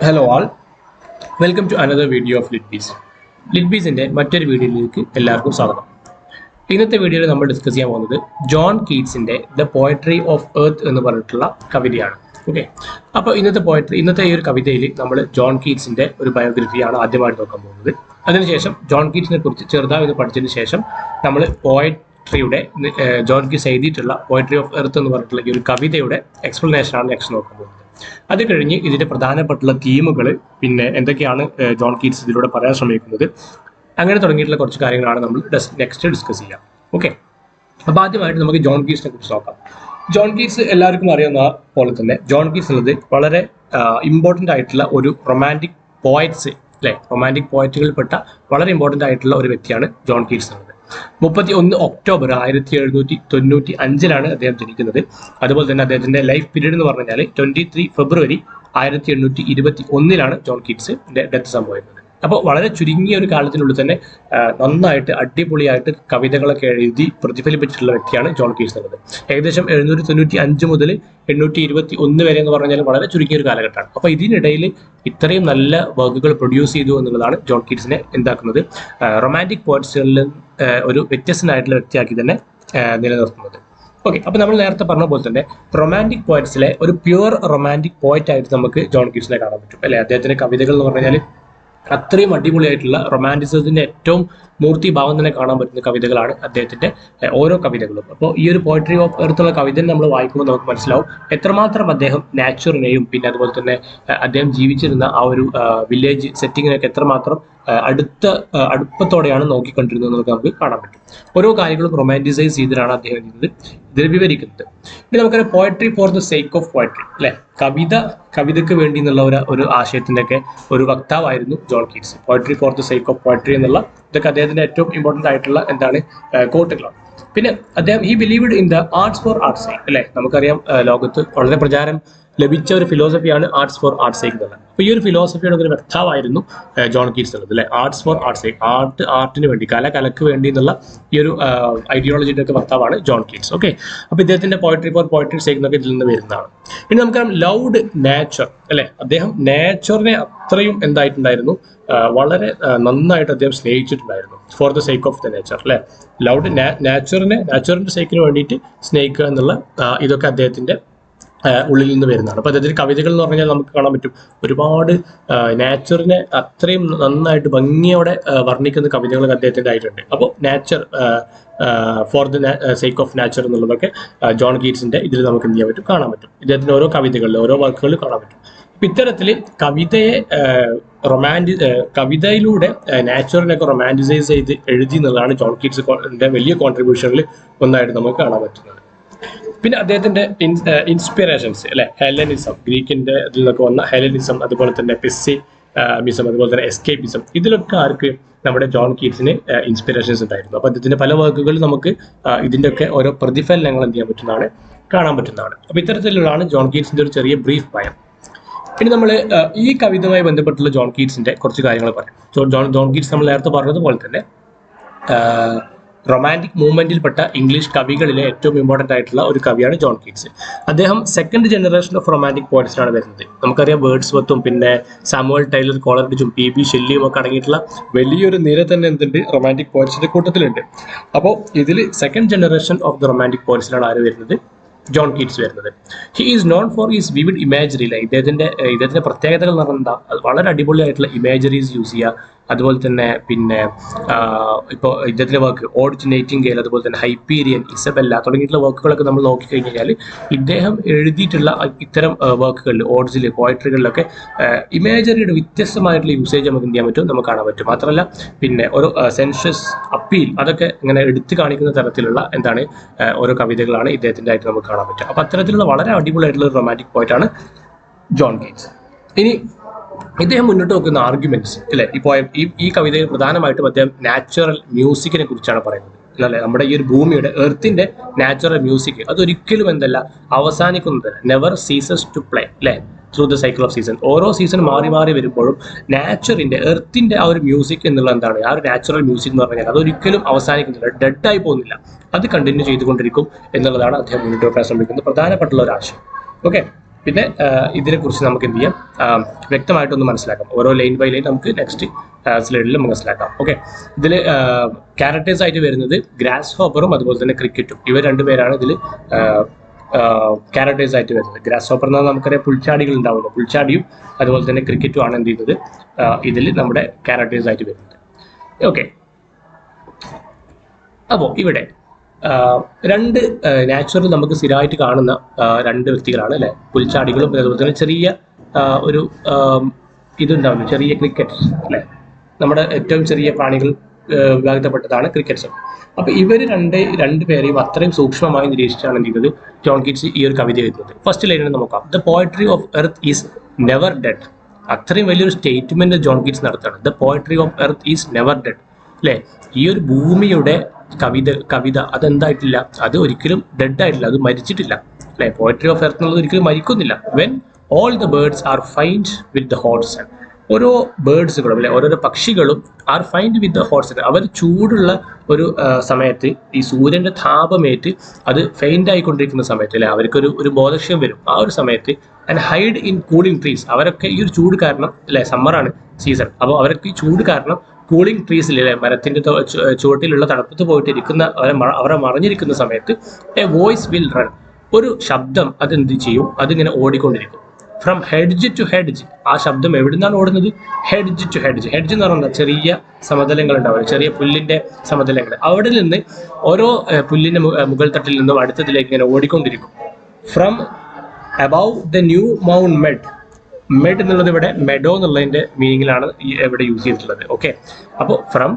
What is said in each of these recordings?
Hello all, welcome to another video of ലിറ്റ്ബീസ്. ലിറ്റ്ബീസിൻ്റെ മറ്റൊരു വീഡിയോയിലേക്ക് എല്ലാവർക്കും സ്വാഗതം. ഇന്നത്തെ വീഡിയോയിൽ നമ്മൾ ഡിസ്കസ് ചെയ്യാൻ പോകുന്നത് ജോൺ കീറ്റ്സിൻ്റെ ദ പോയട്രി ഓഫ് എർത്ത് എന്ന് പറഞ്ഞിട്ടുള്ള കവിതയാണ്. ഓക്കെ, അപ്പോൾ ഇന്നത്തെ ഈ ഒരു കവിതയിൽ നമ്മൾ ജോൺ കീറ്റ്സിൻ്റെ ഒരു ബയോഗ്രഫിയാണ് ആദ്യമായിട്ട് നോക്കാൻ പോകുന്നത്. അതിനുശേഷം ജോൺ കീറ്റ്സിനെ കുറിച്ച് ചെറുതായി ഒന്ന് പഠിച്ചതിന് ശേഷം നമ്മൾ പോയട്രിയുടെ ജോൺ കീറ്റ്സ് എഴുതിയിട്ടുള്ള പോയട്രി ഓഫ് എർത്ത് എന്ന് പറഞ്ഞിട്ടുള്ള ഈ ഒരു കവിതയുടെ എക്സ്പ്ലനേഷനാണ് നെക്സ്റ്റ് നോക്കാൻ പോകുന്നത്. അത് കഴിഞ്ഞ് ഇതിന്റെ പ്രധാനപ്പെട്ടുള്ള തീമുകൾ, പിന്നെ എന്തൊക്കെയാണ് ജോൺ കീറ്റ്സ് ഇതിലൂടെ പറയാൻ ശ്രമിക്കുന്നത്, അങ്ങനെ തുടങ്ങിയിട്ടുള്ള കുറച്ച് കാര്യങ്ങളാണ് നമ്മൾ നെക്സ്റ്റ് ഡിസ്കസ് ചെയ്യാം. ഓക്കെ, അപ്പോൾ ആദ്യമായിട്ട് നമുക്ക് ജോൺ കീറ്റ്സിനെ കുറിച്ച് നോക്കാം. ജോൺ കീറ്റ്സ് എല്ലാവർക്കും അറിയുന്ന പോലെ തന്നെ ജോൺ കീറ്റ്സ് ഉള്ളത് വളരെ ഇമ്പോർട്ടൻ്റ് ആയിട്ടുള്ള ഒരു റൊമാൻറ്റിക് പോയറ്റ്സ്, അല്ലെ, റൊമാൻറ്റിക് പോയറ്റുകളിൽപ്പെട്ട വളരെ ഇമ്പോർട്ടൻ്റ് ആയിട്ടുള്ള ഒരു വ്യക്തിയാണ് ജോൺ കീറ്റ്സ് എന്നുള്ളത്. 31 ഒക്ടോബർ 1795 അദ്ദേഹം ജനിക്കുന്നത്. അതുപോലെ തന്നെ അദ്ദേഹത്തിന്റെ ലൈഫ് പീരീഡ് എന്ന് പറഞ്ഞാൽ 23 ഫെബ്രുവരി 1821 ജോൺ കീറ്റ്സിന്റെ ഡെത്ത് സംഭവിക്കുന്നത്. അപ്പോൾ വളരെ ചുരുങ്ങിയ ഒരു കാലത്തിനുള്ളിൽ തന്നെ നന്നായിട്ട് അടിപൊളിയായിട്ട് കവിതകളൊക്കെ എഴുതി പ്രതിഫലിപ്പിച്ചിട്ടുള്ള വ്യക്തിയാണ് ജോൺ കീറ്റ്സ് എന്നുള്ളത്. ഏകദേശം 795 മുതൽ 821 വരെ എന്ന് പറഞ്ഞാൽ വളരെ ചുരുങ്ങിയ ഒരു കാലഘട്ടമാണ്. അപ്പോൾ ഇതിനിടയിൽ ഇത്രയും നല്ല വർക്കുകൾ പ്രൊഡ്യൂസ് ചെയ്തു എന്നുള്ളതാണ് ജോൺ കീറ്റ്സിനെ എന്താക്കുന്നത്, റൊമാൻറ്റിക് പോയറ്റ്സുകളിൽ ഒരു വ്യത്യസ്തനായിട്ടുള്ള വ്യക്തിയാക്കി തന്നെ നിലനിർത്തുന്നത്. ഓക്കെ, അപ്പോൾ നമ്മൾ നേരത്തെ പറഞ്ഞ പോലെ തന്നെ റൊമാൻറ്റിക് പോയറ്റ്സിലെ ഒരു പ്യുവർ റൊമാൻറ്റിക് പോയറ്റ് ആയിട്ട് നമുക്ക് ജോൺ കീറ്റ്സിനെ കാണാൻ പറ്റും, അല്ലെ. അദ്ദേഹത്തിന്റെ കവിതകൾ എന്ന് പറഞ്ഞാൽ അത്രയും അടിപൊളിയായിട്ടുള്ള റൊമാൻറ്റിസിസത്തിന്റെ ഏറ്റവും മൂർത്തിഭാവം തന്നെ കാണാൻ പറ്റുന്ന കവിതകളാണ് അദ്ദേഹത്തിന്റെ ഓരോ കവിതകളും. അപ്പോൾ ഈ ഒരു പോയട്രി ഓഫ് എർത്തുള്ള കവിത നമ്മൾ വായിക്കുമ്പോൾ നമുക്ക് മനസ്സിലാവും എത്രമാത്രം അദ്ദേഹം നാച്ചുറിനെയും പിന്നെ അതുപോലെ തന്നെ അദ്ദേഹം ജീവിച്ചിരുന്ന ആ ഒരു വില്ലേജ് സെറ്റിങ്ങിനൊക്കെ എത്രമാത്രം അടുപ്പത്തോടെയാണ് നോക്കിക്കൊണ്ടിരുന്നത് എന്നൊക്കെ നമുക്ക് കാണാൻ പറ്റും. ഓരോ കാര്യങ്ങളും റൊമാൻറ്റിസൈസ് ചെയ്തിട്ടാണ് അദ്ദേഹം ഇതിൽ വിവരിക്കുന്നത്. ഇനി നമുക്കൊരു poetry for the sake of poetry, അല്ലെ, കവിതയ്ക്ക് വേണ്ടി എന്നുള്ള ഒരു ആശയത്തിന്റെ ഒക്കെ ഒരു വക്താവായിരുന്നു John Keats. Poetry for the sake of poetry എന്നുള്ള ഇതൊക്കെ അദ്ദേഹത്തിന്റെ ഏറ്റവും ഇമ്പോർട്ടൻ്റ് ആയിട്ടുള്ള കോട്ടുകളാണ്. പിന്നെ അദ്ദേഹം he believed in the arts for arts sake, അല്ലെ. നമുക്കറിയാം ലോകത്ത് വളരെ പ്രചാരം ലഭിച്ച ഒരു ഫിലോസഫിയാണ് ആർട്സ് ഫോർ ആർട്സ് സേക്ക് എന്നുള്ളത്. അപ്പോൾ ഈ ഒരു ഫിലോസഫിയുടെ ഒരു വക്താവായിരുന്നു ജോൺ കീറ്റ്സ് എന്നുള്ളത്, അല്ലെ. ആർട്സ് ഫോർ ആർട്സ് സേക്ക്, ആർട്ടിന് വേണ്ടി, കലക്ക് വേണ്ടി എന്നുള്ള ഈ ഒരു ഐഡിയോളജിയുടെ ഒക്കെ വക്താവാണ് ജോൺ കീറ്റ്സ്. ഓക്കെ, അപ്പോൾ ഇദ്ദേഹത്തിന്റെ പോയട്രി ഫോർ പോയട്രി സേക്ക് എന്നൊക്കെ ഇതിൽ നിന്ന് വരുന്നതാണ്. ഇനി നമുക്കറിയാം ലൗഡ് നാച്ചർ, അല്ലെ. അദ്ദേഹം നാച്ചറിനെ അത്രയും എന്തായിട്ടുണ്ടായിരുന്നു, വളരെ നന്നായിട്ട് അദ്ദേഹം സ്നേഹിച്ചിട്ടുണ്ടായിരുന്നു. For the sake of the nature, അല്ലെ. ലൗഡ് നാച്ചുറിന്റെ സേക്കിന് വേണ്ടിയിട്ട് സ്നേഹിക്കുക എന്നുള്ള ഇതൊക്കെ അദ്ദേഹത്തിന്റെ ഉള്ളിൽ നിന്ന് വരുന്നതാണ്. അപ്പോൾ അദ്ദേഹത്തിന്റെ കവിതകൾ എന്ന് പറഞ്ഞാൽ നമുക്ക് കാണാൻ പറ്റും ഒരുപാട് നാച്ചറിനെ അത്രയും നന്നായിട്ട് ഭംഗിയോടെ വർണ്ണിക്കുന്ന കവിതകളൊക്കെ അദ്ദേഹത്തിന്റെ ആയിട്ടുണ്ട്. അപ്പോൾ nature four the sake of nature എന്നുള്ളതൊക്കെ ജോൺ കീറ്റ്സിന്റെ ഇതിൽ നമുക്ക് എന്ത് ചെയ്യാൻ പറ്റും, കാണാൻ പറ്റും. ഇദ്ദേഹത്തിന്റെ ഓരോ കവിതകളിൽ ഓരോ വർക്കുകളിൽ കാണാൻ പറ്റും. അപ്പൊ ഇത്തരത്തിൽ കവിതയിലൂടെ നാച്ചുറിനൊക്കെ റൊമാൻറ്റിസൈസ് ചെയ്ത് എഴുതി എന്നുള്ളതാണ് ജോൺ കീറ്റ്സിന്റെ വലിയ കോൺട്രിബ്യൂഷനിൽ ഒന്നായിട്ട് നമുക്ക് കാണാൻ പറ്റുന്നത്. പിന്നെ അദ്ദേഹത്തിന്റെ ഇൻസ്പിറേഷൻസ്, അല്ലെ, ഹെലനിസം, ഗ്രീക്കിന്റെ ഇതിൽ നിന്നൊക്കെ വന്ന ഹെലനിസം, അതുപോലെ തന്നെ പെസ്സിമിസം, അതുപോലെ തന്നെ എസ്കേപ്പിസം, ഇതിലൊക്കെ ആർക്ക് നമ്മുടെ ജോൺ കീറ്റ്സിന് ഇൻസ്പിറേഷൻസ് ഉണ്ടായിരുന്നു. അപ്പൊ അദ്ദേഹത്തിന്റെ പല വർക്കുകൾ നമുക്ക് ഇതിന്റെയൊക്കെ ഓരോ പ്രതിഫലനങ്ങൾ എന്ത് ചെയ്യാൻ പറ്റുന്നതാണ്, കാണാൻ പറ്റുന്നതാണ്. അപ്പൊ ഇത്തരത്തിലുള്ളതാണ് ജോൺ കീറ്റ്സിന്റെ ഒരു ചെറിയ ബ്രീഫ് ഭയം. ഇനി നമ്മൾ ഈ കവിതയുമായി ബന്ധപ്പെട്ടുള്ള ജോൺ കീറ്റ്സിന്റെ കുറച്ച് കാര്യങ്ങൾ പറയാം. ജോൺ കീറ്റ്സ് നമ്മൾ നേരത്തെ പറഞ്ഞതുപോലെ തന്നെ റൊമാൻറ്റിക് മൂവ്മെന്റിൽപ്പെട്ട ഇംഗ്ലീഷ് കവികളിലെ ഏറ്റവും ഇമ്പോർട്ടൻ്റ് ആയിട്ടുള്ള ഒരു കവിയാണ് ജോൺ കീറ്റ്സ്. അദ്ദേഹം സെക്കൻഡ് ജനറേഷൻ ഓഫ് റൊമാൻറ്റിക് പോയറ്റ്സിനാണ് വരുന്നത്. നമുക്കറിയാം വേർഡ്സ്വർത്തും പിന്നെ സാമുവൽ ടൈലർ കോളറിഡ്ജും PB ഷെല്ലിയും ഒക്കെ അടങ്ങിയിട്ടുള്ള വലിയൊരു നിര തന്നെ എന്തുണ്ട്, റൊമാൻറ്റിക് പോയറ്റ്സിന്റെ കൂട്ടത്തിലുണ്ട്. അപ്പോൾ ഇതിൽ second generation of the romantic പോയറ്റ്സിലാണ് ആര് വരുന്നത്, ജോൺ കീറ്റ്സ് വരുന്നത്. He is known for is vivid imaginary. ഇദ്ദേഹത്തിന്റെ പ്രത്യേകതകൾ എന്ന് പറഞ്ഞാൽ അത് വളരെ അടിപൊളിയായിട്ടുള്ള ഇമാജറീസ് യൂസ് ചെയ്യുക. അതുപോലെ തന്നെ പിന്നെ ഇപ്പോൾ ഇദ്ദേഹത്തിന്റെ വർക്ക് ഓഡ് നൈറ്റിംഗേൽ, അതുപോലെ തന്നെ ഹൈപ്പീരിയൻ, ഇസബെല്ല തുടങ്ങിയിട്ടുള്ള വർക്കുകളൊക്കെ നമ്മൾ നോക്കിക്കഴിഞ്ഞാൽ ഇദ്ദേഹം എഴുതിയിട്ടുള്ള ഇത്തരം വർക്കുകളിൽ, ഓഡ്സിൽ, പോയട്രികളിലൊക്കെ ഇമേജറിയുടെ വ്യത്യസ്തമായിട്ടുള്ള യൂസേജ് നമുക്ക് എന്ത് ചെയ്യാൻ പറ്റും, നമുക്ക് കാണാൻ പറ്റും. മാത്രമല്ല പിന്നെ ഒരു സെൻഷ്യസ് അപ്പീൽ അതൊക്കെ ഇങ്ങനെ എടുത്തു കാണിക്കുന്ന തരത്തിലുള്ള ഓരോ കവിതകളാണ് ഇദ്ദേഹത്തിന്റെ ആയിട്ട് നമുക്ക് കാണാൻ പറ്റും. അപ്പൊ അത്തരത്തിലുള്ള വളരെ അടിപൊളിയായിട്ടുള്ള ഒരു റൊമാൻറ്റിക് പോയറ്റാണ് ജോൺ കീറ്റ്സ്. ഇനി ഇദ്ദേഹം മുന്നോട്ട് വെക്കുന്ന ആർഗ്യുമെന്റ്സ്, അല്ലെ, ഈ കവിതയിൽ പ്രധാനമായിട്ടും അദ്ദേഹം നാച്ചുറൽ മ്യൂസിക്കിനെ കുറിച്ചാണ് പറയുന്നത്, അല്ലെ. നമ്മുടെ ഈ ഒരു ഭൂമിയുടെ എർത്തിന്റെ നാച്ചുറൽ മ്യൂസിക് അതൊരിക്കലും അവസാനിക്കുന്നത്, നെവർ സീസസ് ടു പ്ലേ, അല്ലെ, through the cycle off season. ഓരോ സീസൺ മാറി വരുമ്പോഴും എർത്തിന്റെ ആ ഒരു മ്യൂസിക് എന്നുള്ള ആ ഒരു നാച്ചുറൽ മ്യൂസിക് എന്ന് പറഞ്ഞാൽ അതൊരിക്കലും അവസാനിക്കുന്നില്ല, ഡെഡായി പോകുന്നില്ല, അത് കണ്ടിന്യൂ ചെയ്തുകൊണ്ടിരിക്കും എന്നുള്ളതാണ് അദ്ദേഹം മുന്നോട്ട് വെക്കാൻ ശ്രമിക്കുന്നത് പ്രധാനപ്പെട്ടുള്ള ഒരു ആശയം. ഓക്കെ, പിന്നെ ഇതിനെക്കുറിച്ച് നമുക്ക് എന്ത് ചെയ്യാം, വ്യക്തമായിട്ടൊന്ന് മനസ്സിലാക്കാം. ഓരോ ലൈൻ ബൈ ലൈൻ നമുക്ക് നെക്സ്റ്റ് സ്ലൈഡിൽ മനസ്സിലാക്കാം. ഓക്കെ, ഇതിൽ ക്യാരക്ടേഴ്സ് ആയിട്ട് വരുന്നത് ഗ്രാസ് ഹോപ്പറും അതുപോലെ തന്നെ ക്രിക്കറ്റും. ഇവർ രണ്ടുപേരാണ് ഇതിൽ ക്യാരക്ടേഴ്സ് ആയിട്ട് വരുന്നത്. ഗ്രാസ് ഹോപ്പർ എന്ന് പറഞ്ഞാൽ നമുക്കറിയാം പുൽച്ചാടികൾ ഉണ്ടാവുമല്ലോ, പുൽച്ചാടിയും അതുപോലെ തന്നെ ക്രിക്കറ്റും ആണ് എന്ത് ചെയ്യുന്നത് ഇതിൽ നമ്മുടെ ക്യാരക്ടേഴ്സ് ആയിട്ട് വരുന്നത്. ഓക്കെ, അപ്പോൾ ഇവിടെ രണ്ട് നാച്ചുറൽ നമുക്ക് സ്ഥിരമായിട്ട് കാണുന്ന രണ്ട് വ്യക്തികളാണ് അല്ലെ, പുൽച്ചാടികളും അതുപോലെ തന്നെ ചെറിയ ഒരു ഇതുണ്ടാവുന്നു, ചെറിയ ക്രിക്കറ്റ്സ് അല്ലെ, നമ്മുടെ ഏറ്റവും ചെറിയ പ്രാണികൾ വിഭാഗത്തിൽപ്പെട്ടതാണ് ക്രിക്കറ്റ്സ്. അപ്പൊ ഇവർ രണ്ടുപേരെയും അത്രയും സൂക്ഷ്മമായി നിരീക്ഷിച്ചാണ് എന്ത് ചെയ്തത് ജോൺ കീറ്റ്സ് ഈ ഒരു കവിത എഴുതുന്നത്. ഫസ്റ്റ് ലൈനിൽ നോക്കാം, the poetry of earth is never dead. അത്രയും വലിയൊരു സ്റ്റേറ്റ്മെന്റ് ജോൺ കീറ്റ്സ് നടത്തുകയാണ്. The poetry of earth is never dead അല്ലെ, ഈ ഒരു ഭൂമിയുടെ കവിത അതെന്തായിട്ടില്ല, അത് ഒരിക്കലും ഡെഡ് ആയിട്ടില്ല, അത് മരിച്ചിട്ടില്ല അല്ലെ. പോയട്രി ഓഫ് എർത്ത് എന്നുള്ളത് ഒരിക്കലും മരിക്കുന്നില്ല. When all the birds are faint with the hot sun. ഓരോ ബേർഡ്സുകളും അല്ലെ, ഓരോരോ പക്ഷികളും are faint with the hot sun. അവർ ചൂടുള്ള ഒരു സമയത്ത് ഈ സൂര്യന്റെ താപമേറ്റ് അത് ഫെയിൻഡ് ആയിക്കൊണ്ടിരിക്കുന്ന സമയത്ത് അല്ലെ, അവർക്കൊരു ബോധക്ഷയം വരും. ആ ഒരു സമയത്ത് and hide in cooling trees. അവരൊക്കെ ഈ ഒരു ചൂട് കാരണം അല്ലെ, സമ്മറാണ് സീസൺ, അപ്പോൾ അവർക്ക് ഈ ചൂട് കാരണം കൂളിംഗ് ട്രീസിൽ അല്ലെ, മരത്തിന്റെ ചുവട്ടിലുള്ള തണുപ്പത്ത് പോയിട്ട് ഇരിക്കുന്ന അവരെ മറിഞ്ഞിരിക്കുന്ന സമയത്ത് എ വോയിസ് വിൽ റൺ. ഒരു ശബ്ദം അതെന്ത് ചെയ്യും, അതിങ്ങനെ ഓടിക്കൊണ്ടിരിക്കും. From hedge to hedge. ആ ശബ്ദം എവിടെ നിന്നാണ് ഓടുന്നത്, ഹെഡ്ജ് ടു ഹെഡ്ജ്. ഹെഡ്ജ് എന്ന് പറഞ്ഞാൽ ചെറിയ സമതലങ്ങൾ ഉണ്ടാവും, ചെറിയ പുല്ലിന്റെ സമതലങ്ങൾ. അവിടെ നിന്ന് ഓരോ പുല്ലിന്റെ മുകൾ തട്ടിൽ നിന്നും അടുത്തതിലേക്ക് ഇങ്ങനെ ഓടിക്കൊണ്ടിരിക്കും. From above the new mown mead. Mead എന്നുള്ളത് ഇവിടെ മെഡോ എന്നുള്ളതിന്റെ മീനിങ്ങിലാണ് ഇവിടെ യൂസ് ചെയ്തിട്ടുള്ളത്. ഓക്കെ, അപ്പോൾ from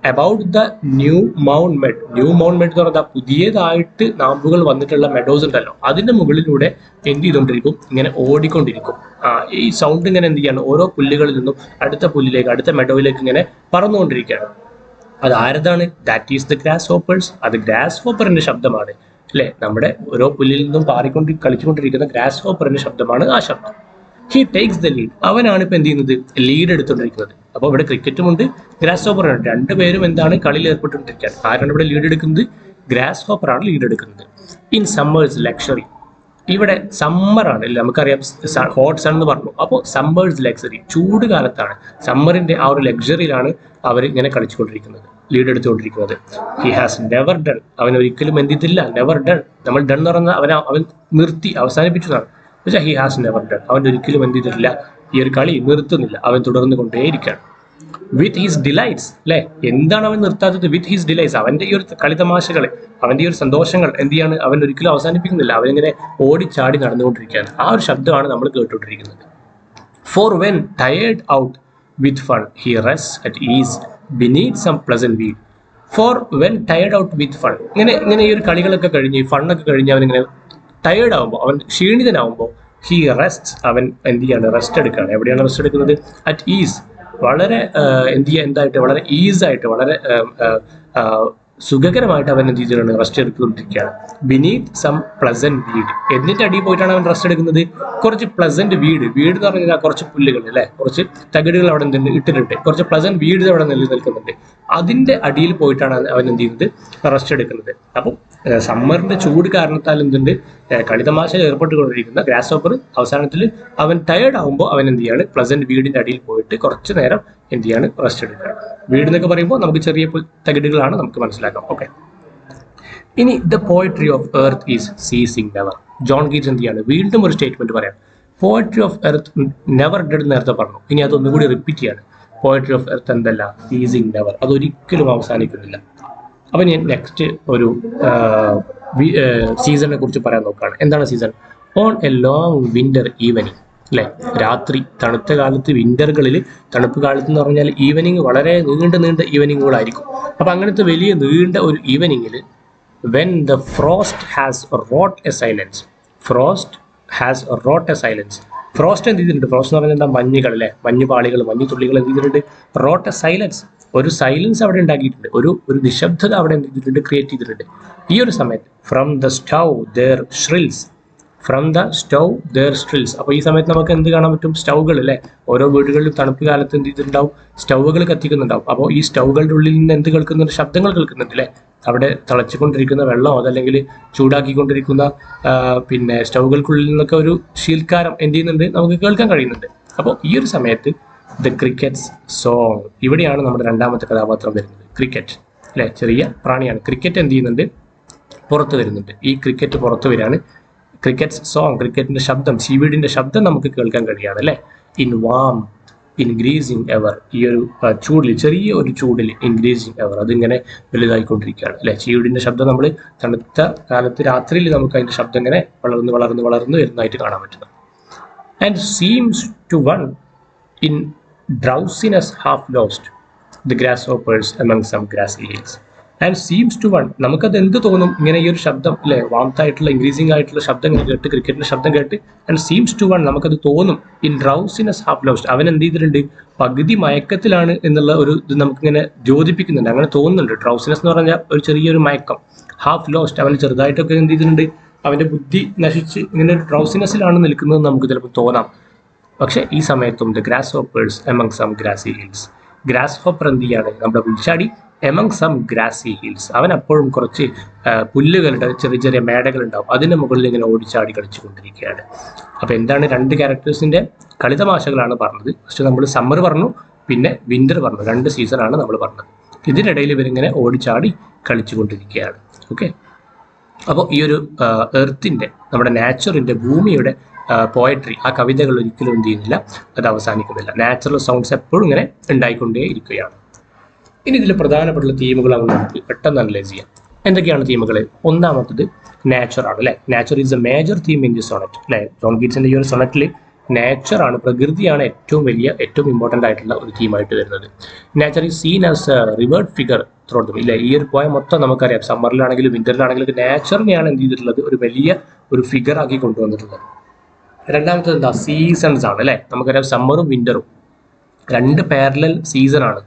about the new mown mead. New mown mead എന്ന് പറഞ്ഞാൽ പുതിയതായിട്ട് നാമ്പുകൾ വന്നിട്ടുള്ള മെഡോസ് ഉണ്ടല്ലോ, അതിന്റെ മുകളിലൂടെ എന്ത് ചെയ്തുകൊണ്ടിരിക്കും, ഇങ്ങനെ ഓടിക്കൊണ്ടിരിക്കും. ഈ സൗണ്ട് ഇങ്ങനെ എന്ത് ചെയ്യാണ്, ഓരോ പുല്ലുകളിൽ നിന്നും അടുത്ത പുല്ലിലേക്ക് അടുത്ത മെഡോയിലേക്ക് ഇങ്ങനെ പറന്നുകൊണ്ടിരിക്കുകയാണ്. അത് ആരതാണ്, that is the grasshoppers. അത് ഗ്രാസ് ഹോപ്പറിന്റെ ശബ്ദമാണ് അല്ലെ, നമ്മുടെ ഓരോ പുല്ലിൽ നിന്നും കളിച്ചുകൊണ്ടിരിക്കുന്ന ഗ്രാസ് ഹോപ്പറിന്റെ ശബ്ദമാണ് ആ ശബ്ദം. He takes the lead. അവനാണ് ഇപ്പൊ എന്ത് ചെയ്യുന്നത്, ലീഡ് എടുത്തുകൊണ്ടിരിക്കുന്നത്. അപ്പോൾ ഇവിടെ ക്രിക്കറ്റും ഉണ്ട്, ഗ്രാസ് ഹോപ്പറുണ്ട്. രണ്ടുപേരും എന്താണ് കളിയിൽ ഏർപ്പെട്ടുകൊണ്ടിരിക്കുകയാണ്. ആരാണ് ഇവിടെ ലീഡ് എടുക്കുന്നത്, ഗ്രാസ് ഹോപ്പറാണ് ലീഡ് എടുക്കുന്നത്. In summers luxury. ഇവിടെ സമ്മറാണ് അല്ലേ, നമുക്കറിയാം ഹോട്ട് സൺ എന്ന് പറഞ്ഞു. അപ്പോൾ സമ്മേഴ്സ് ലക്ഷറി, ചൂട് കാലത്താണ്, സമ്മറിന്റെ ആ ഒരു ലക്ഷറിയിലാണ് അവർ ഇങ്ങനെ കളിച്ചുകൊണ്ടിരിക്കുന്നത്, ലീഡ് എടുത്തുകൊണ്ടിരിക്കുന്നത്. He has never done. അവൻ ഒരിക്കലും എന്ത് ചെയ്തില്ല, നെവർ ഡൺ. നമ്മൾ ഡൺ എന്ന് പറഞ്ഞാൽ അവൻ നിർത്തി അവസാനിപ്പിച്ചതാണ്. പക്ഷേ ഹി ഹാസ് നെവർ ഡൺ, അവൻ ഒരിക്കലും എന്ത് ചെയ്തിട്ടില്ല, ഈ ഒരു കളി നിർത്തുന്നില്ല, അവൻ തുടർന്ന് കൊണ്ടേയിരിക്കുകയാണ്. വിത്ത് ഹിസ് ഡിലൈറ്റ്സ് അല്ലെ, എന്താണ് അവൻ നിർത്താത്തത്, വിത്ത് ഹിസ് ഡിലൈറ്റ്സ്. അവന്റെ ഈ ഒരു കളിതമാശകളെ, അവന്റെ ഈ ഒരു സന്തോഷങ്ങൾ എന്ത് ചെയ്യാണ്, അവൻ ഒരിക്കലും അവസാനിപ്പിക്കുന്നില്ല. അവനിങ്ങനെ ഓടിച്ചാടി നടന്നുകൊണ്ടിരിക്കുകയാണ്. ആ ഒരു ശബ്ദമാണ് നമ്മൾ കേട്ടുകൊണ്ടിരിക്കുന്നത്. For when tired out with fun he rest at ease beneath some pleasant weed. For when tired out with fun. ഇങ്ങനെ ഈ ഒരു കളികളൊക്കെ കഴിഞ്ഞ് ഫണ്ണൊക്കെ കഴിഞ്ഞ് അവനിങ്ങനെ ടയേർഡ് ആകുമ്പോൾ, അവൻ ക്ഷീണിതനാവുമ്പോൾ ഹി റെസ്റ്റ്, അവൻ എന്ത് ചെയ്യാണ്, റെസ്റ്റ് എടുക്കുകയാണ്. എവിടെയാണ് റെസ്റ്റ് എടുക്കുന്നത്, അറ്റ് ഈസ്. വളരെ എന്തായിട്ട്, വളരെ ഈസായിട്ട്, വളരെ സുഖകരമായിട്ട് അവൻ എന്ത് ചെയ്തിട്ടാണ് റെസ്റ്റ് എടുത്തുകൊണ്ടിരിക്കുകയാണ്. Beneath some pleasant weed. എന്നിട്ട് അടിയിൽ പോയിട്ടാണ് അവൻ റെസ്റ്റ് എടുക്കുന്നത്, കുറച്ച് പ്ലസന്റ് വീട് എന്ന് പറഞ്ഞാൽ കുറച്ച് പുല്ലുകൾ അല്ലെ, കുറച്ച് തകിടുകൾ അവിടെ ഇട്ടിട്ടുണ്ട്, കുറച്ച് പ്ലസന്റ് വീഡ് അവിടെ നിൽക്കുന്നുണ്ട്. അതിന്റെ അടിയിൽ പോയിട്ടാണ് അവൻ എന്ത് ചെയ്യുന്നത്, റെസ്റ്റ് എടുക്കുന്നത്. അപ്പം സമ്മറിന്റെ ചൂട് കാരണത്താൽ എന്തുണ്ട്, കളിതമാശയിൽ ഏർപ്പെട്ടുകൊണ്ടിരിക്കുന്ന ഗ്രാസ് ഹോപ്പർ അവസാനത്തിൽ അവൻ ടയേർഡ് ആകുമ്പോൾ അവൻ എന്ത് ചെയ്യാണ്, പ്ലസന്റ് വീടിന്റെ അടിയിൽ പോയിട്ട് കുറച്ച് നേരം എന്ത് ചെയ്യാണ്, റെസ്റ്റ് എടുക്കുകയാണ്. വീട് എന്നൊക്കെ പറയുമ്പോൾ നമുക്ക് ചെറിയ തകിടുകളാണ്, നമുക്ക് മനസ്സിലാക്കാം. ഓക്കെ, ഇനി the poetry of earth is ceasing never. John Keats എന്ത് ചെയ്യാണ്, വീണ്ടും ഒരു സ്റ്റേറ്റ്മെന്റ് പറയാം. Poetry of earth never dead നേരത്തെ പറഞ്ഞു, ഇനി അതൊന്നും കൂടി റിപ്പീറ്റ് ചെയ്യാണ്. പോയട്രി ഓഫ് എർത്ത് എന്തല്ല, സീസിങ് നെവർ, അതൊരിക്കലും അവസാനിക്കുന്നില്ല. അപ്പം ഞാൻ നെക്സ്റ്റ് ഒരു സീസണിനെ കുറിച്ച് പറയാൻ നോക്കുകയാണ്. എന്താണ് season? On A long winter evening അല്ലെ, രാത്രി തണുത്ത കാലത്ത്, വിന്ററുകളിൽ, തണുപ്പ് കാലത്ത് എന്ന് പറഞ്ഞാൽ ഈവനിങ് വളരെ നീണ്ട ഈവനിങ്ങുകളായിരിക്കും. അപ്പം അങ്ങനത്തെ വലിയ നീണ്ട ഒരു ഈവനിങ്ങിൽ when the frost has wrought a silence. Frost എന്ത് ചെയ്തിട്ടുണ്ട്, ഫ്രോസ്റ്റ് എന്ന് പറഞ്ഞാൽ എന്താ, മഞ്ഞുകൾ അല്ലെ, മഞ്ഞുപാളികൾ, മഞ്ഞുതുള്ളികൾ എന്ത് ചെയ്തിട്ടുണ്ട്, റോട്ട് എ സൈലൻസ്. ഒരു സൈലൻസ് അവിടെ ഉണ്ടാക്കിയിട്ടുണ്ട്, ഒരു നിശബ്ദത അവിടെ എന്ത് ചെയ്തിട്ടുണ്ട്, ക്രിയേറ്റ് ചെയ്തിട്ടുണ്ട്. ഈ ഒരു സമയത്ത് ഫ്രം ദ സ്റ്റൗ ദർ ഷ്രിൽസ്. അപ്പോൾ ഈ സമയത്ത് നമുക്ക് എന്ത് കാണാൻ പറ്റും, സ്റ്റൗകൾ അല്ലെ, ഓരോ വീടുകളിലും തണുപ്പ് കാലത്ത് എന്ത് ചെയ്തിട്ടുണ്ടാവും, സ്റ്റൗകൾ കത്തിക്കുന്നുണ്ടാവും. അപ്പോൾ ഈ സ്റ്റൗകളുടെ ഉള്ളിൽ നിന്ന് എന്ത് കേൾക്കുന്നുണ്ട്, ശബ്ദങ്ങൾ കേൾക്കുന്നുണ്ട് അല്ലെ, അവിടെ തിളച്ചുകൊണ്ടിരിക്കുന്ന വെള്ളം അതല്ലെങ്കിൽ ചൂടാക്കിക്കൊണ്ടിരിക്കുന്ന പിന്നെ സ്റ്റൗകൾക്കുള്ളിൽ നിന്നൊക്കെ ഒരു ശീൽക്കാരം എന്ത് ചെയ്യുന്നുണ്ട് നമുക്ക് കേൾക്കാൻ കഴിയുന്നുണ്ട്. അപ്പോൾ ഈ ഒരു സമയത്ത് ദ ക്രിക്കറ്റ്സ് സോങ്, ഇവിടെയാണ് നമ്മുടെ രണ്ടാമത്തെ കഥാപാത്രം വരുന്നത്. ക്രിക്കറ്റ് അല്ലെ, ചെറിയ പ്രാണിയാണ്. ക്രിക്കറ്റ് എന്ത് ചെയ്യുന്നുണ്ട്, പുറത്ത് വരുന്നുണ്ട്. ഈ ക്രിക്കറ്റ് പുറത്ത് വരികയാണ്. ക്രിക്കറ്റ്സ് സോങ്, ക്രിക്കറ്റിന്റെ ശബ്ദം, സീവീഡിന്റെ ശബ്ദം നമുക്ക് കേൾക്കാൻ കഴിയാണ് അല്ലെ. ഇൻ വാം ഇൻക്രീസിങ് എവർ, ഈ ഒരു ചൂടിൽ, ചെറിയ ഒരു ചൂടിൽ ഇൻക്രീസിങ് എവർ, അതിങ്ങനെ വലുതായിക്കൊണ്ടിരിക്കുകയാണ് അല്ലെ. സീവീഡിന്റെ ശബ്ദം നമ്മൾ തണുത്ത കാലത്ത് രാത്രിയിൽ നമുക്ക് അതിന്റെ ശബ്ദം ഇങ്ങനെ വളർന്ന് വളർന്ന് വളർന്ന് വരുന്നതായിട്ട് കാണാൻ പറ്റുന്നു. And seems to one in drowsiness half lost the grasshoppers among some grassy hills. And seems to one, നമുക്കത് എന്ത് തോന്നും ഇങ്ങനെ ഈ ഒരു ശബ്ദം അല്ലെ, വാംത്തായിട്ടുള്ള ഇൻക്രീസിംഗ് ആയിട്ടുള്ള ശബ്ദം കേട്ട്, ക്രിക്കറ്റിന്റെ ശബ്ദം കേട്ട്, ആൻഡ് സീംസ് ടു വൺ, നമുക്കത് തോന്നും ഇൻ ഡ്രൗസിനെസ് ഹാഫ് ലോസ്റ്റ്, അവൻ എന്ത് ചെയ്തിട്ടുണ്ട്, പകുതി മയക്കത്തിലാണ് എന്നുള്ള ഒരു ഇത് നമുക്കിങ്ങനെ ദ്യോതിപ്പിക്കുന്നുണ്ട്, അങ്ങനെ തോന്നുന്നുണ്ട്. ഡ്രൗസിനെസ് എന്ന് പറഞ്ഞാൽ ഒരു ചെറിയൊരു മയക്കം, ഹാഫ് ലോസ്റ്റ്, അവന് ചെറുതായിട്ടൊക്കെ എന്ത് ചെയ്തിട്ടുണ്ട്, അവന്റെ ബുദ്ധി നശിച്ച് ഇങ്ങനെ ഒരു ഡ്രൗസിനെസ്സിലാണ് നിൽക്കുന്നത് നമുക്ക് ചിലപ്പോൾ തോന്നാം. പക്ഷേ ഈ സമയത്തും the grasshoppers among some grassy hills, grasshopper എന്ത് ചെയ്യാണ്, നമ്മുടെ പുൽച്ചാടി, എമംഗ് സം ഗ്രാസി ഹിൽസ്, അവൻ അപ്പോഴും കുറച്ച് പുല്ലുകളുടെ ചെറിയ ചെറിയ മേടകൾ ഉണ്ടാവും, അതിൻ്റെ മുകളിൽ ഇങ്ങനെ ഓടിച്ചാടി കളിച്ചുകൊണ്ടിരിക്കുകയാണ്. അപ്പോൾ എന്താണ്, രണ്ട് ക്യാരക്ടേഴ്സിൻ്റെ കളിതമാശകളാണ് പറഞ്ഞത്. ഫസ്റ്റ് നമ്മൾ സമ്മർ പറഞ്ഞു, പിന്നെ വിൻ്റർ പറഞ്ഞു, 2 സീസണാണ് നമ്മൾ പറഞ്ഞത്. ഇതിനിടയിൽ ഇവരിങ്ങനെ ഓടിച്ചാടി കളിച്ചുകൊണ്ടിരിക്കുകയാണ്. ഓക്കെ, അപ്പോൾ ഈ ഒരു എർത്തിൻ്റെ, നമ്മുടെ നാച്ചുറിൻ്റെ, ഭൂമിയുടെ പോയട്രി, ആ കവിതകൾ ഒരിക്കലും എന്ത് ചെയ്യുന്നില്ല, അത് അവസാനിക്കുന്നില്ല. നാച്ചുറൽ സൗണ്ട്സ് എപ്പോഴും ഇങ്ങനെ ഉണ്ടായിക്കൊണ്ടേ ഇരിക്കുകയാണ്. ഇനി ഇതിൽ പ്രധാനപ്പെട്ട തീമുകൾ നമുക്ക് പെട്ടെന്ന് അനലൈസ് ചെയ്യാം. എന്തൊക്കെയാണ് തീമുകൾ? ഒന്നാമത്തത് നാച്ചറാണ് അല്ലേ. Nature is a major theme in the sonnet അല്ലേ. ജോൺ കീറ്റ്സിന്റെ ഈ ഒരു സൊണറ്റിൽ നാച്ചറാണ്, പ്രകൃതിയാണ് ഏറ്റവും ഇമ്പോർട്ടൻ്റ് ആയിട്ടുള്ള ഒരു തീമായിട്ട് വരുന്നത്. Nature is seen as a revered figure throughout ഇല്ല. ഈ ഒരു പോയം മൊത്തം നമുക്കറിയാം, സമ്മറിലാണെങ്കിലും വിന്ററിലാണെങ്കിലും നാച്ചറിനെയാണ് എന്ത് ചെയ്തിട്ടുള്ളത്, ഒരു വലിയ ഒരു ഫിഗർ ആക്കി കൊണ്ടുവന്നിട്ടുള്ളത്. രണ്ടാമത്തത് എന്താ, സീസൺസ് ആണ് അല്ലേ. നമുക്കറിയാം സമ്മറും വിന്ററും 2 പാരലൽ സീസണാണ്.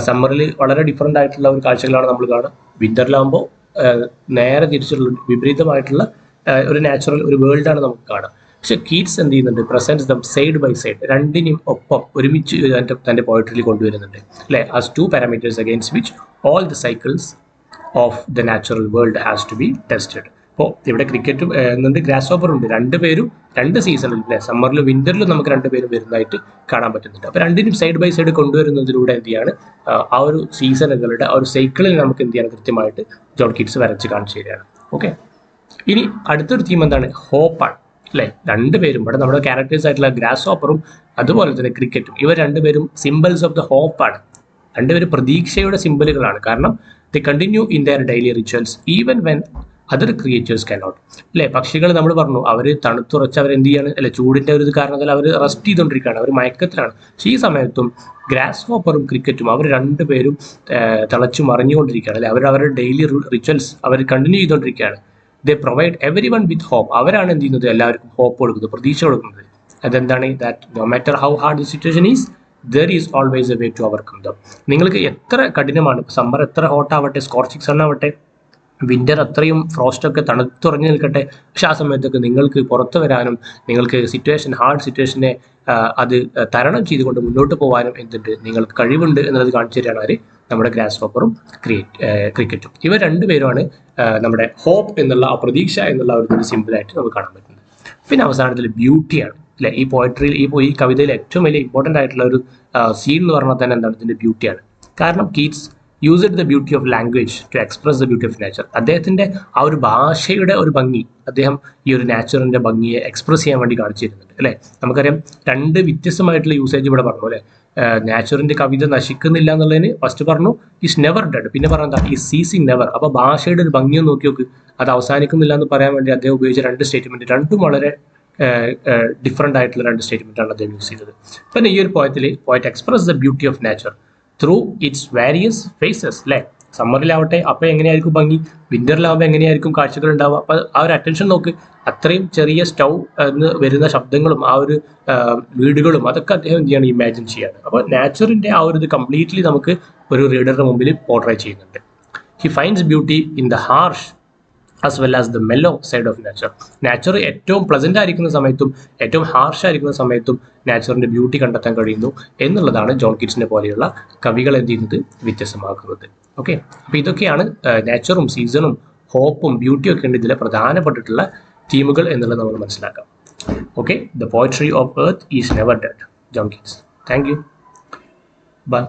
സമ്മറിൽ വളരെ ഡിഫറെൻ്റ് ആയിട്ടുള്ള ഒരു കാഴ്ചകളാണ് നമ്മൾ കാണുക. വിന്ററിലാകുമ്പോൾ നേരെ തിരിച്ചുള്ള വിപരീതമായിട്ടുള്ള ഒരു നാച്ചുറൽ ഒരു വേൾഡാണ് നമുക്ക് കാണുക. പക്ഷെ കീറ്റ്സ് എന്ത് ചെയ്യുന്നുണ്ട്, presents them side by side, രണ്ടിനും ഒപ്പം ഒരുമിച്ച് തൻ്റെ പോയട്രിയിൽ കൊണ്ടുവരുന്നുണ്ട് അല്ലേ. As 2 parameters against which all the cycles of the natural world has to be tested. അപ്പോൾ ഇവിടെ ക്രിക്കറ്റും എന്നുണ്ട്, ഗ്രാസ് ഹോപ്പർ ഉണ്ട്, 2 പേരും 2 സീസണിൽ അല്ലേ, സമ്മറിലും വിന്ററിലും നമുക്ക് 2 പേരും വരുന്നതായിട്ട് കാണാൻ പറ്റുന്നുണ്ട്. അപ്പോൾ രണ്ടിനും സൈഡ് ബൈ സൈഡ് കൊണ്ടുവരുന്നതിലൂടെ എന്ത് ചെയ്യാണ്, ആ ഒരു സീസണുകളുടെ ആ ഒരു സൈക്കിളിൽ നമുക്ക് എന്ത് ചെയ്യണം, കൃത്യമായിട്ട് ജോൺ കീറ്റ്സ് വരച്ച് കാണിച്ചു തരികയാണ്. ഓക്കെ, ഇനി അടുത്തൊരു തീം എന്താണ്, ഹോപ്പാണ് അല്ലേ. 2 പേരും ഇവിടെ നമ്മുടെ ക്യാരക്ടേഴ്സ് ആയിട്ടുള്ള ഗ്രാസ് ഹോപ്പറും അതുപോലെ തന്നെ ക്രിക്കറ്റും, ഇവർ 2 പേരും സിംബൽസ് ഓഫ് ദ ഹോപ്പാണ്. 2 പേരും പ്രതീക്ഷയുടെ സിംബലുകളാണ്. കാരണം ദേ continue in their daily rituals even when other creatures cannot അല്ലേ. പക്ഷികൾ നമ്മൾ പറഞ്ഞു, അവർ തണുത്തുറച്ച് അവർ എന്ത് ചെയ്യാണ് അല്ലെ, ചൂടിൻ്റെ ഒരു കാരണത്താൽ അവർ റെസ്റ്റ് ചെയ്തുകൊണ്ടിരിക്കുകയാണ്, അവർ മയക്കത്തിലാണ്. പക്ഷേ ഈ സമയത്തും ഗ്രാസ് ഹോപ്പറും ക്രിക്കറ്റും അവർ 2 പേരും തിളച്ചു മറിഞ്ഞുകൊണ്ടിരിക്കുകയാണ് അല്ലെ. അവരുടെ ഡെയിലി റിച്വൽസ് അവർ കണ്ടിന്യൂ ചെയ്തുകൊണ്ടിരിക്കുകയാണ്. They provide everyone with hope, അവരാണ് എന്ത് ചെയ്യുന്നത്, എല്ലാവർക്കും ഹോപ്പ് കൊടുക്കുന്നത്, പ്രതീക്ഷ കൊടുക്കുന്നത്. അതെന്താണ്, that no matter how hard the situation is there is always a way to overcome them. നിങ്ങൾക്ക് എത്ര കഠിനമാണ്, സമ്മർ എത്ര ഹോട്ട് ആവട്ടെ, സ്കോർച്ചിങ് സൺ ആവട്ടെ, വിന്റർ അത്രയും ഫ്രോസ്റ്റൊക്കെ തണുത്തുറഞ്ഞു നിൽക്കട്ടെ, പക്ഷെ ആ സമയത്തൊക്കെ നിങ്ങൾക്ക് പുറത്തു വരാനും നിങ്ങൾക്ക് ഹാർഡ് സിറ്റുവേഷനെ അത് തരണം ചെയ്തുകൊണ്ട് മുന്നോട്ട് പോകാനും എന്തുണ്ട്, നിങ്ങൾക്ക് കഴിവുണ്ട് എന്നുള്ളത് കാണിച്ചു തരികയാണ് ആര്, നമ്മുടെ ഗ്രാസ് ഹോപ്പറും ക്രിക്കറ്റും. ഇവർ 2 പേരുമാണ് നമ്മുടെ ഹോപ്പ് എന്നുള്ള ആ പ്രതീക്ഷ എന്നുള്ള ഒരു സിമ്പിളായിട്ട് നമുക്ക് കാണാൻ പറ്റുന്നത്. പിന്നെ അവസാനത്തിൽ ബ്യൂട്ടിയാണ് അല്ലെ. ഈ പോയട്രിയിൽ ഈ കവിതയിൽ ഏറ്റവും വലിയ ഇമ്പോർട്ടൻ്റ് ആയിട്ടുള്ള ഒരു സീൻ എന്ന് പറഞ്ഞാൽ തന്നെ എന്താണ്, ഇതിൻ്റെ ബ്യൂട്ടിയാണ്. കാരണം Keats used the beauty of language to express the beauty of nature. അദ്ദേഹത്തിൻ്റെ ആ ഒരു ഭാഷയുടെ ഒരു ഭംഗി അദ്ദേഹം ഈ ഒരു നാച്ചുറിൻ്റെ ഭംഗിയെ എക്സ്പ്രസ് ചെയ്യാൻ വേണ്ടി കാണിച്ചു തരുന്നുണ്ട് അല്ലേ. നമുക്കറിയാം 2 വ്യത്യസ്തമായിട്ടുള്ള യൂസേജ് ഇവിടെ പറഞ്ഞു അല്ലേ. നാച്ചുറിൻ്റെ കവിത നശിക്കുന്നില്ല എന്നുള്ളതിന് ഫസ്റ്റ് പറഞ്ഞു ഈസ് നെവർ ഡെഡ്, പിന്നെ പറഞ്ഞാൽ ഈ സീസിങ് നെവർ. അപ്പോൾ ഭാഷയുടെ ഒരു ഭംഗിയൊന്നും നോക്കി നോക്ക്, അത് അവസാനിക്കുന്നില്ല എന്ന് പറയാൻ വേണ്ടി അദ്ദേഹം ഉപയോഗിച്ച 2 സ്റ്റേറ്റ്മെൻറ്റ്, രണ്ടും വളരെ ഡിഫറെൻ്റ് ആയിട്ടുള്ള 2 സ്റ്റേറ്റ്മെൻറ്റാണ് അദ്ദേഹം യൂസ് ചെയ്തത്. പിന്നെ ഈ ഒരു poet express the beauty of nature through its various phases അല്ലേ. സമ്മറിലാവട്ടെ അപ്പോൾ എങ്ങനെയായിരിക്കും ഭംഗി, വിന്ററിലാവുമ്പോൾ എങ്ങനെയായിരിക്കും കാഴ്ചകൾ ഉണ്ടാവുക. അപ്പോൾ ആ ഒരു അറ്റൻഷൻ നോക്ക്, അത്രയും ചെറിയ സ്റ്റൗ എന്ന് വരുന്ന ശബ്ദങ്ങളും ആ ഒരു വീടുകളും അതൊക്കെ അദ്ദേഹം എന്ത് ചെയ്യാണ്, ഇമാജിൻ ചെയ്യാണ്. അപ്പോൾ നാച്ചുറിൻ്റെ ആ ഒരു ഇത് കംപ്ലീറ്റ്ലി നമുക്ക് ഒരു റീഡറുടെ മുമ്പിൽ പോർട്രേ ചെയ്യുന്നുണ്ട്. He finds beauty in the harsh as well as the mellow side of nature. Nature ഏറ്റവും പ്ലസൻ്റ് ആയിരിക്കുന്ന സമയത്തും ഏറ്റവും ഹാർഷ് ആയിരിക്കുന്ന സമയത്തും നാച്ചറിൻ്റെ ബ്യൂട്ടി കണ്ടെത്താൻ കഴിയുന്നു എന്നുള്ളതാണ് ജോൺ കീറ്റ്സിനെ പോലെയുള്ള കവികൾ എന്ത് ചെയ്യുന്നത് വ്യത്യസ്തമാക്കുന്നത്. ഓക്കെ, അപ്പോൾ ഇതൊക്കെയാണ് നേച്ചറും സീസണും ഹോപ്പും ബ്യൂട്ടിയും ഒക്കെ ഉണ്ട് ഇതിലെ പ്രധാനപ്പെട്ടിട്ടുള്ള തീമുകൾ എന്നുള്ളത് നമ്മൾ മനസ്സിലാക്കാം. Okay, the poetry of earth is never dead. John Keats. Thank you. By.